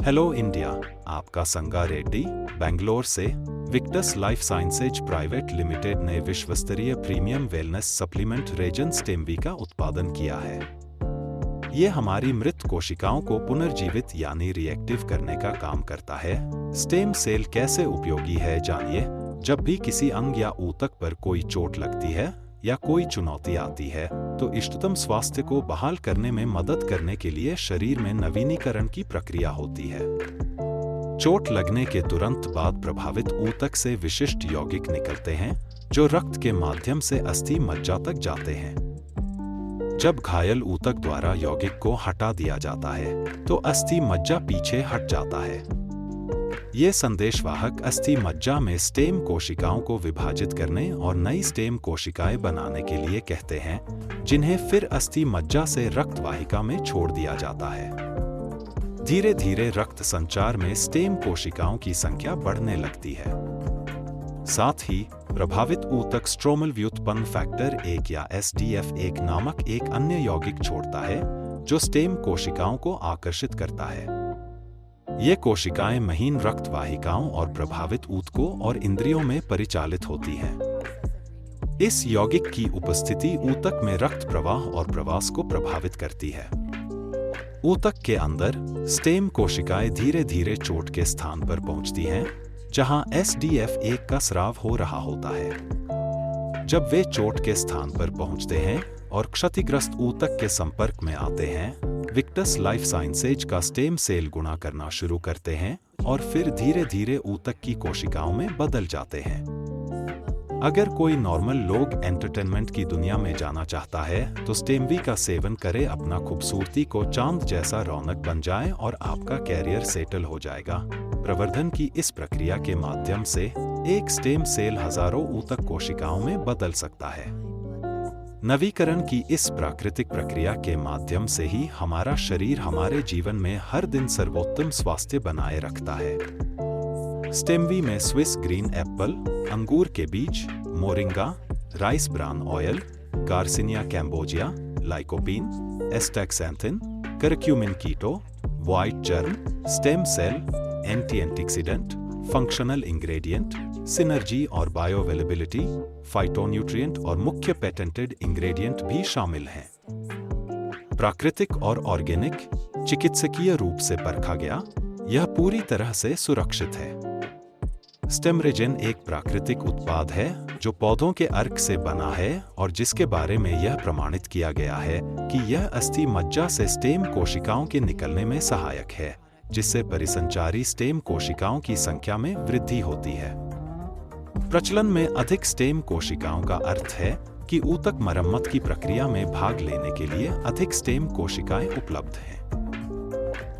Hello India, आपका संगा रेड्डी बेंगलोर से Victus life sciences private limited ने विश्वस्तरीय प्रीमियम वेलनेस सप्लीमेंट रेजन स्टेमवी का उत्पादन किया है। ये हमारी मृत कोशिकाओं को पुनर्जीवित यानी रिएक्टिव करने का काम करता है। स्टेम सेल कैसे उपयोगी है जानिए। जब भी किसी अंग या ऊतक पर कोई चोट लगती है या कोई चुनौती आती है तो इष्टतम स्वास्थ्य को बहाल करने में मदद करने के लिए शरीर में नवीनीकरण की प्रक्रिया होती है। चोट लगने के तुरंत बाद प्रभावित ऊतक से विशिष्ट यौगिक निकलते हैं जो रक्त के माध्यम से अस्थि मज्जा तक जाते हैं। जब घायल ऊतक द्वारा यौगिक को हटा दिया जाता है तो अस्थि मज्जा पीछे हट जाता है। ये संदेशवाहक अस्थि मज्जा में स्टेम कोशिकाओं को विभाजित करने और नई स्टेम कोशिकाएं बनाने के लिए कहते हैं, जिन्हें फिर अस्थि मज्जा से रक्त वाहिका में छोड़ दिया जाता है। धीरे धीरे रक्त संचार में स्टेम कोशिकाओं की संख्या बढ़ने लगती है। साथ ही प्रभावित ऊतक स्ट्रोमल व्युत्पन्न फैक्टर 1 या SDF1 नामक एक अन्य यौगिक छोड़ता है जो स्टेम कोशिकाओं को आकर्षित करता है। ये कोशिकाएं महीन रक्त वाहिकाओं और प्रभावित ऊतकों और इंद्रियों में परिचालित होती हैं। इस यौगिक की उपस्थिति ऊतक में रक्त प्रवाह और प्रवास को प्रभावित करती है। ऊतक के अंदर स्टेम कोशिकाएं धीरे धीरे चोट के स्थान पर पहुंचती हैं, जहां SDF1 का स्राव हो रहा होता है। जब वे चोट के स्थान पर पहुंचते हैं और क्षतिग्रस्त ऊतक के संपर्क में आते हैं, विक्टस लाइफ साइंसेज का स्टेम सेल गुणा करना शुरू करते हैं और फिर धीरे धीरे ऊतक की कोशिकाओं में बदल जाते हैं। अगर कोई नॉर्मल लोग एंटरटेनमेंट की दुनिया में जाना चाहता है तो स्टेमवी का सेवन करे, अपना खूबसूरती को चांद जैसा रौनक बन जाए और आपका कैरियर सेटल हो जाएगा। प्रवर्धन की इस प्रक्रिया के माध्यम से एक स्टेम सेल हजारों ऊतक कोशिकाओं में बदल सकता है। नवीकरण की इस प्राकृतिक प्रक्रिया के माध्यम से ही हमारा शरीर हमारे जीवन में हर दिन सर्वोत्तम स्वास्थ्य बनाए रखता है। स्टेमवी में स्विस ग्रीन एप्पल, अंगूर के बीज, moringa, rice bran oil, garcinia cambogia, lycopene, astaxanthin, curcumin keto, white germ, stem cell, antioxidant, functional ingredient, synergy और बायोअवेलेबिलिटी, फाइटोन्यूट्रिएंट और मुख्य पेटेंटेड इंग्रेडिएंट भी शामिल हैं। प्राकृतिक और ऑर्गेनिक, चिकित्सकीय रूप से परखा गया, यह पूरी तरह से सुरक्षित है। स्टेमरेजन एक प्राकृतिक उत्पाद है जो पौधों के अर्क से बना है और जिसके बारे में यह प्रमाणित किया गया है कि यह अस्थि मज्जा से स्टेम कोशिकाओं के निकलने में सहायक है, जिससे परिसंचारी स्टेम कोशिकाओं की संख्या में वृद्धि होती है। प्रचलन में अधिक स्टेम कोशिकाओं का अर्थ है कि ऊतक मरम्मत की प्रक्रिया में भाग लेने के लिए अधिक स्टेम कोशिकाएं उपलब्ध हैं।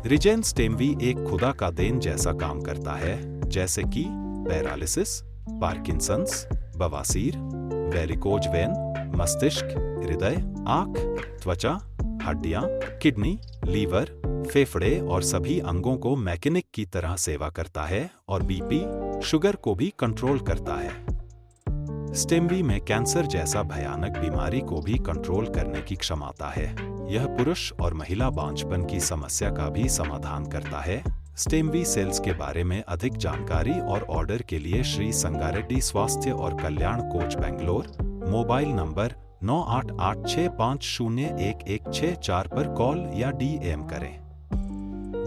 रिजेन स्टेमवी एक खुदा का देन जैसा काम करता है, जैसे कि पैरालिसिस, पार्किंसंस, बवासीर, वेरिकोज वेन, मस्तिष्क, हृदय, आंख, त्वचा, हड्डियां, किडनी, लीवर, फेफड़े और सभी अंगों को मैकेनिक की तरह सेवा करता है और बीपी, शुगर को भी कंट्रोल करता है। स्टेमवी में कैंसर जैसा भयानक बीमारी को भी कंट्रोल करने की क्षमता है। यह पुरुष और महिला बांझपन की समस्या का भी समाधान करता है। स्टेमवी सेल्स के बारे में अधिक जानकारी और ऑर्डर के लिए श्री संगारेड्डी स्वास्थ्य और कल्याण कोच बेंगलोर, मोबाइल नंबर 9886501164 पर कॉल या DM करें।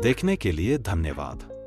देखने के लिए धन्यवाद।